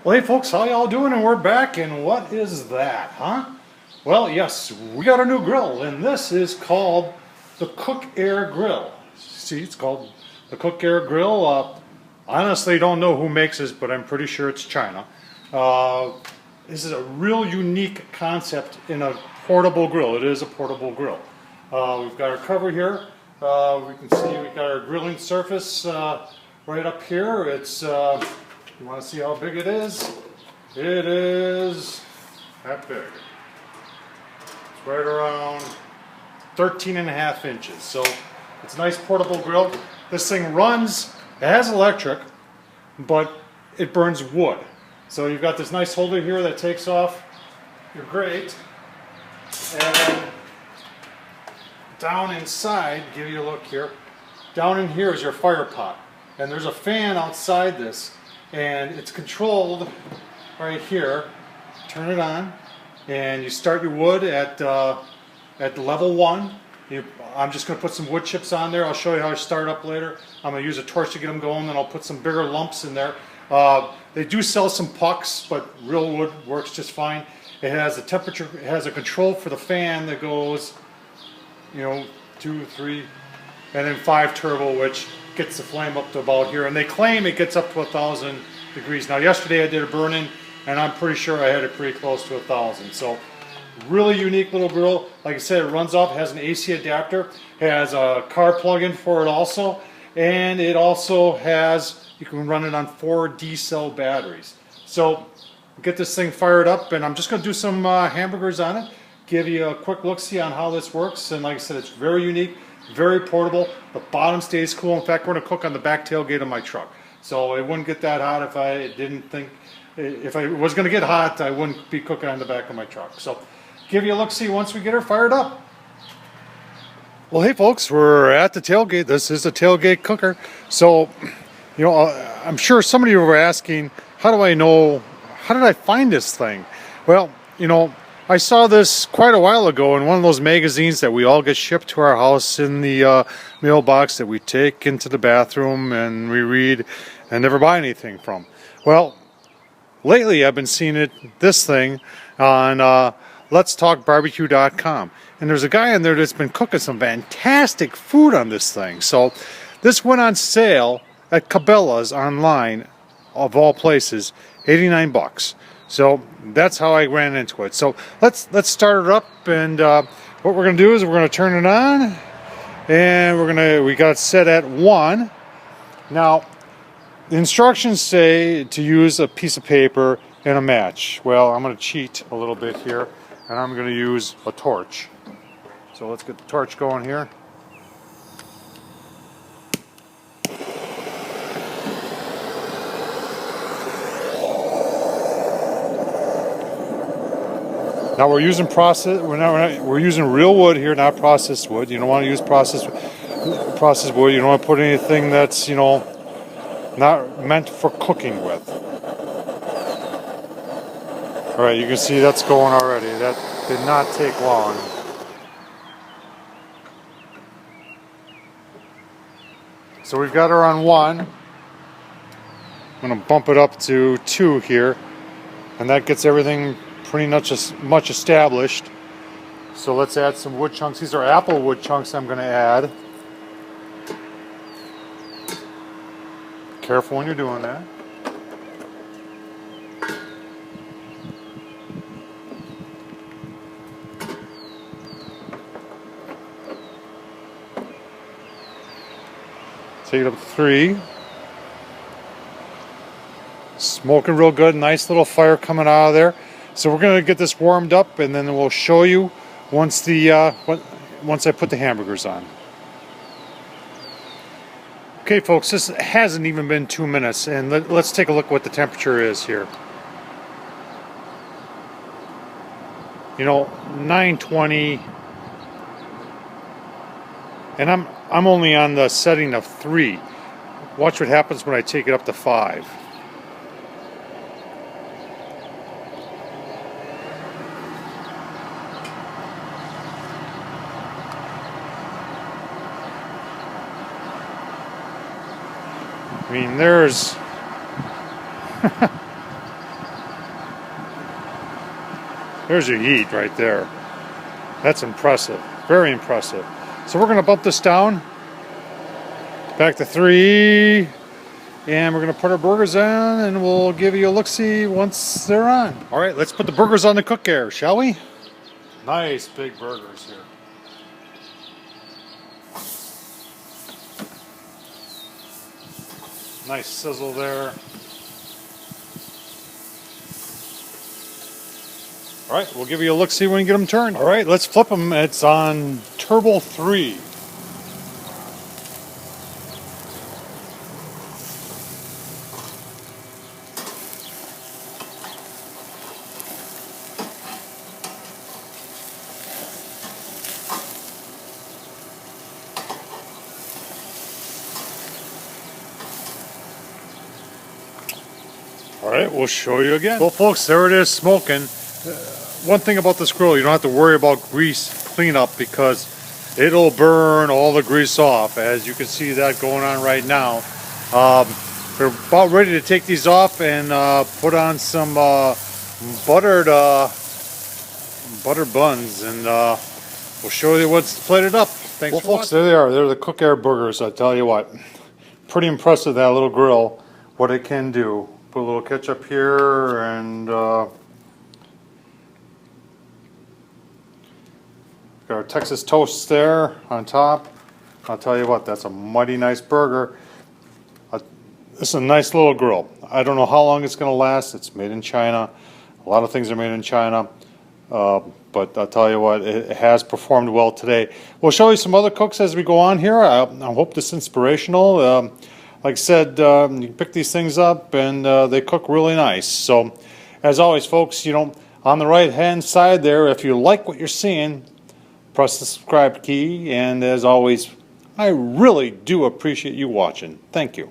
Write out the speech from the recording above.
Well, hey folks, how y'all doing? And we're back, and what is that, huh? Well, yes, we got a new grill, and this is called the Cook Air Grill. See, it's called the Cook Air Grill. Honestly, don't know who makes this, but I'm pretty sure it's China. This is a real unique concept in a portable grill. It is a portable grill. We've got our cover here. We can see we've got our grilling surface right up here. It's you want to see how big it is? It is that big. It's right around 13.5 inches. So it's a nice portable grill. This thing runs, it has electric, but it burns wood. So you've got this nice holder here that takes off your grate. And down inside, give you a look here, down in here is your fire pot. And there's a fan outside this. And it's controlled right here. Turn it on, and you start your wood at level 1. I'm just going to put some wood chips on there. I'll show you how I start up later. I'm going to use a torch to get them going, then I'll put some bigger lumps in there. They do sell some pucks, but real wood works just fine. It has a temperature. It has a control for the fan that goes, 2, 3, and then 5 turbo, which gets the flame up to about here, and they claim it gets up to 1,000 degrees. Now yesterday I did a burn-in, and I'm pretty sure I had it pretty close to 1,000. So really unique little grill. Like I said, it runs off, it has an AC adapter, has a car plug-in for it also, and it also has, you can run it on 4 D-cell batteries. So get this thing fired up, and I'm just going to do some hamburgers on it, give you a quick look-see on how this works. And like I said, it's very unique, very portable. The bottom stays cool. In fact, we're going to cook on the back tailgate of my truck. So it wouldn't get that hot if I didn't think, if I was going to get hot, I wouldn't be cooking on the back of my truck. So give you a look-see once we get her fired up. Well, hey folks, we're at the tailgate. This is a tailgate cooker. So, I'm sure some of you were asking, how did I find this thing? Well, I saw this quite a while ago in one of those magazines that we all get shipped to our house in the mailbox that we take into the bathroom and we read and never buy anything from. Well, lately I've been seeing this thing on letstalkbarbecue.com, and there's a guy in there that's been cooking some fantastic food on this thing. So this went on sale at Cabela's online, of all places, 89 bucks. So that's how I ran into it. So let's start it up, and what we're going to do is we're going to turn it on, and we got it set at 1. Now the instructions say to use a piece of paper and a match. Well, I'm going to cheat a little bit here, and I'm going to use a torch. So let's get the torch going here. Now we're using we're using real wood here, not processed wood. You don't want to use processed wood. You don't want to put anything that's, not meant for cooking with. All right, you can see that's going already. That did not take long. So we've got her on 1. I'm going to bump it up to 2 here, and that gets everything pretty much established. So let's add some wood chunks. These are apple wood chunks I'm going to add. Careful when you're doing that. Take it up to 3. Smoking real good. Nice little fire coming out of there. So we're going to get this warmed up, and then we'll show you once I put the hamburgers on. Okay folks, this hasn't even been 2 minutes, and let's take a look what the temperature is here. 920, and I'm only on the setting of 3. Watch what happens when I take it up to 5. I mean, there's There's your heat right there. That's impressive. Very impressive. So we're going to bump this down. Back to 3. And we're going to put our burgers on, and we'll give you a look-see once they're on. All right, let's put the burgers on the cook air, shall we? Nice big burgers here. Nice sizzle there. All right, we'll give you a look-see when you get them turned. All right, let's flip them. It's on Turbo 3. All right, we'll show you again. Well, folks, there it is smoking. One thing about this grill, you don't have to worry about grease cleanup because it'll burn all the grease off. As you can see that going on right now. We're about ready to take these off and put on some buttered buns, and we'll show you what's plated up. Thanks, well, folks. There they are. They're the cook air burgers. I tell you what, pretty impressive, that little grill, what it can do. Put a little ketchup here, and got our Texas toast there on top. I'll tell you what, that's a mighty nice burger. This is a nice little grill. I don't know how long it's going to last. It's made in China. A lot of things are made in China. But I'll tell you what, it has performed well today. We'll show you some other cooks as we go on here. I hope this is inspirational. Like I said, you pick these things up and they cook really nice. So, as always, folks, on the right-hand side there, if you like what you're seeing, press the subscribe key. And as always, I really do appreciate you watching. Thank you.